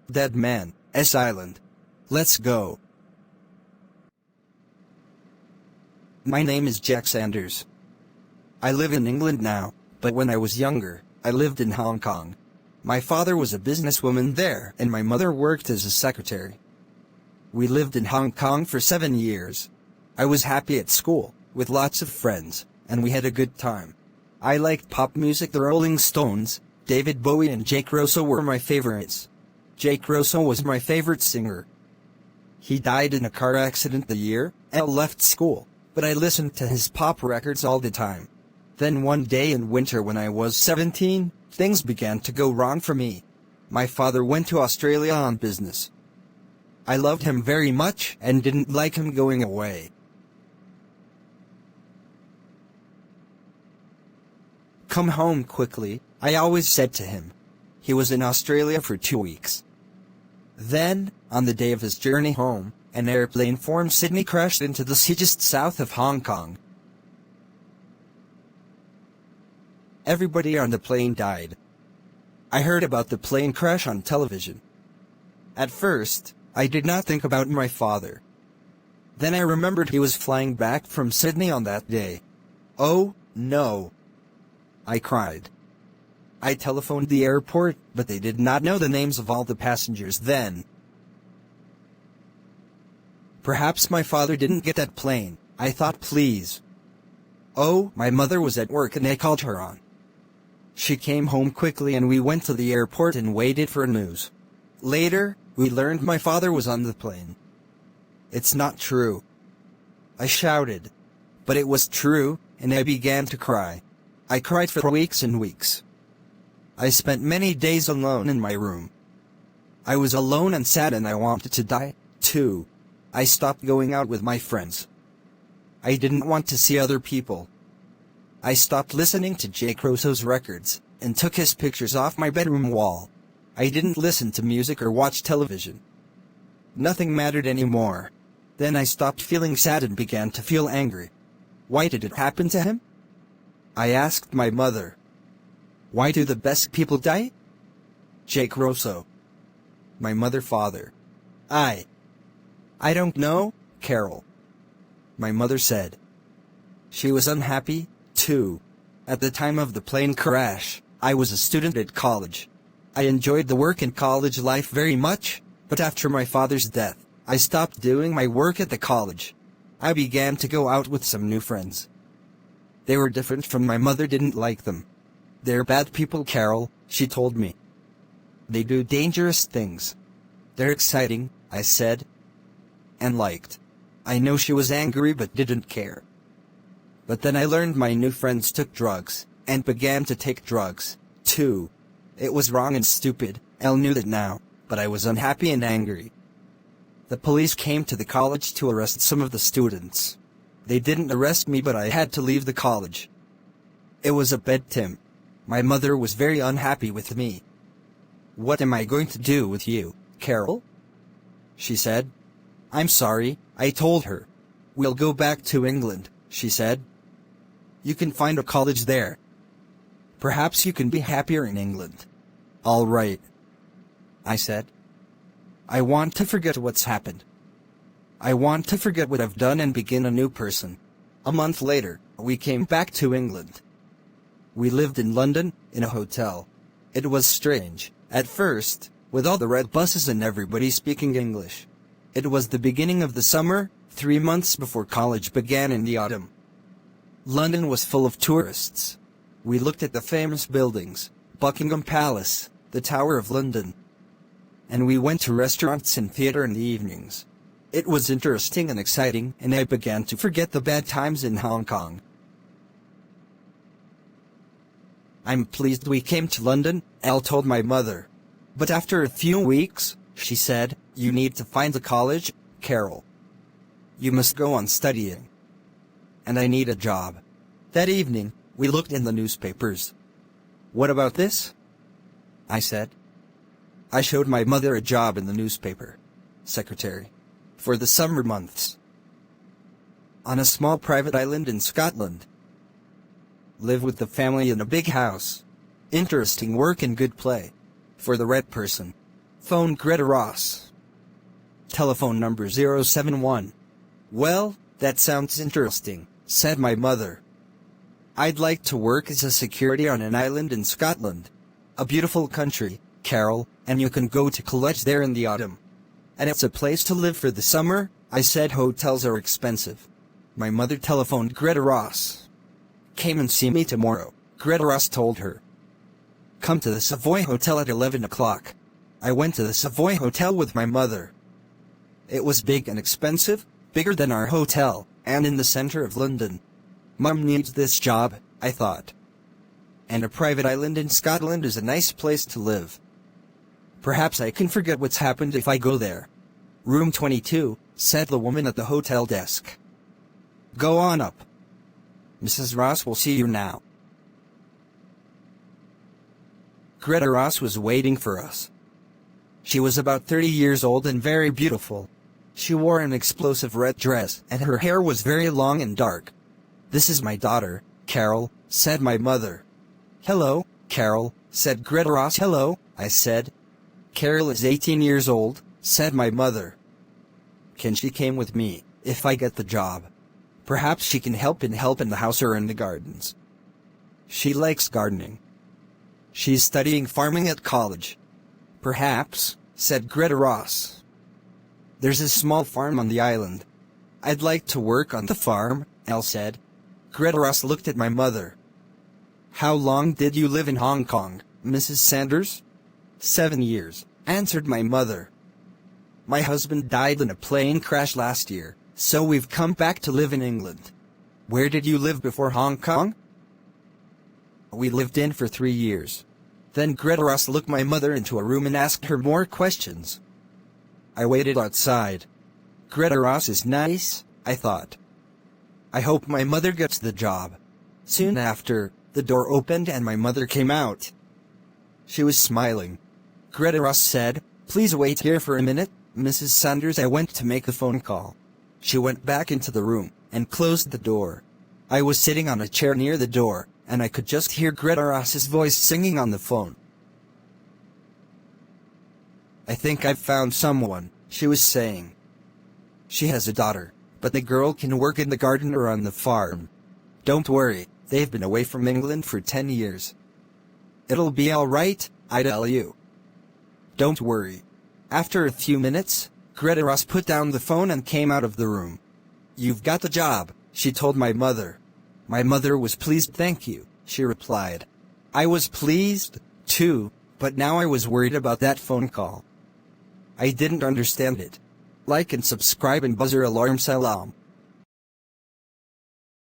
Dead Man, Island. Let's go. My name is Jack Sanders. I live in England now, but when I was younger, I lived in Hong Kong. My father was a businesswoman there and my mother worked as a secretary. We lived in Hong Kong for 7 years. I was happy at school, with lots of friends, and we had a good time. I liked pop music. The Rolling Stones, David Bowie and Jake Rosso were my favorites. Jake Rosso was my favorite singer. He died in a car accident the year I left school, but I listened to his pop records all the time. Then one day in winter when I was 17, things began to go wrong for me. My father went to Australia on business. I loved him very much and didn't like him going away. Come home quickly, I always said to him. He was in Australia for 2 weeks. Then, on the day of his journey home, an airplane from Sydney crashed into the sea just south of Hong Kong. Everybody on the plane died. I heard about the plane crash on television. At first, I did not think about my father. Then I remembered he was flying back from Sydney on that day. Oh, no. I cried. I telephoned the airport, but they did not know the names of all the passengers then. Perhaps my father didn't get that plane, I thought. Please. Oh, my mother was at work and I called her on. She came home quickly and we went to the airport and waited for news. Later, we learned my father was on the plane. It's not true. I shouted. But it was true, and I began to cry. I cried for weeks and weeks. I spent many days alone in my room. I was alone and sad and I wanted to die, too. I stopped going out with my friends. I didn't want to see other people. I stopped listening to Jake Rosso's records, and took his pictures off my bedroom wall. I didn't listen to music or watch television. Nothing mattered anymore. Then I stopped feeling sad and began to feel angry. Why did it happen to him? I asked my mother. Why do the best people die? Jake Rosso. My mother. Father. I don't know, Carol. My mother said. She was unhappy, too. At the time of the plane crash, I was a student at college. I enjoyed the work and college life very much, but after my father's death, I stopped doing my work at the college. I began to go out with some new friends. They were different from my mother. Didn't like them. They're bad people, Carol, she told me. They do dangerous things. They're exciting, I said. And liked. I know she was angry but didn't care. But then I learned my new friends took drugs, and began to take drugs, too. It was wrong and stupid, I knew that now, but I was unhappy and angry. The police came to the college to arrest some of the students. They didn't arrest me, but I had to leave the college. It was a bedtime. My mother was very unhappy with me. What am I going to do with you, Carol? She said. I'm sorry, I told her. We'll go back to England, she said. You can find a college there. Perhaps you can be happier in England. All right, I said. I want to forget what's happened. I want to forget what I've done and begin a new person. A month later, we came back to England. We lived in London, in a hotel. It was strange, at first, with all the red buses and everybody speaking English. It was the beginning of the summer, 3 months before college began in the autumn. London was full of tourists. We looked at the famous buildings, Buckingham Palace, the Tower of London. And we went to restaurants and theater in the evenings. It was interesting and exciting, and I began to forget the bad times in Hong Kong. I'm pleased we came to London, Elle told my mother. But after a few weeks, she said, you need to find a college, Carol. You must go on studying. And I need a job. That evening, we looked in the newspapers. What about this? I said. I showed my mother a job in the newspaper. Secretary. For the summer months. On a small private island in Scotland. Live with the family in a big house. Interesting work and good play. For the right person. Phone Greta Ross. Telephone number 071. Well, that sounds interesting, said my mother. I'd like to work as a security on an island in Scotland. A beautiful country, Carol, and you can go to college there in the autumn. And it's a place to live for the summer, I said. Hotels are expensive. My mother telephoned Greta Ross. Come and see me tomorrow, Greta Ross told her. Come to the Savoy Hotel at 11 o'clock. I went to the Savoy Hotel with my mother. It was big and expensive, bigger than our hotel, and in the center of London. Mum needs this job, I thought. And a private island in Scotland is a nice place to live. Perhaps I can forget what's happened if I go there. Room 22, said the woman at the hotel desk. Go on up. Mrs. Ross will see you now. Greta Ross was waiting for us. She was about 30 years old and very beautiful. She wore an explosive red dress, and her hair was very long and dark. This is my daughter, Carol, said my mother. Hello, Carol, said Greta Ross. Hello, I said. Carol is 18 years old, said my mother. Can she come with me, if I get the job? Perhaps she can help in the house or in the gardens. She likes gardening. She's studying farming at college. Perhaps, said Greta Ross. There's a small farm on the island. I'd like to work on the farm, Elle said. Greta Ross looked at my mother. How long did you live in Hong Kong, Mrs. Sanders? 7 years, answered my mother. My husband died in a plane crash last year, so we've come back to live in England. Where did you live before Hong Kong? We lived in for 3 years. Then Greta Ross looked my mother into a room and asked her more questions. I waited outside. Greta Ross is nice, I thought. I hope my mother gets the job. Soon after, the door opened and my mother came out. She was smiling. Greta Ross said, Please wait here for a minute, Mrs. Sanders. I went to make a phone call. She went back into the room and closed the door. I was sitting on a chair near the door, and I could just hear Greta Ross's voice singing on the phone. I think I've found someone, she was saying. She has a daughter, but the girl can work in the garden or on the farm. Don't worry, they've been away from England for 10 years. It'll be all right, I tell you. Don't worry. After a few minutes, Greta Ross put down the phone and came out of the room. You've got the job, she told my mother. My mother was pleased. Thank you, she replied. I was pleased, too, but now I was worried about that phone call. I didn't understand it. Like and subscribe and buzzer alarm. Salam.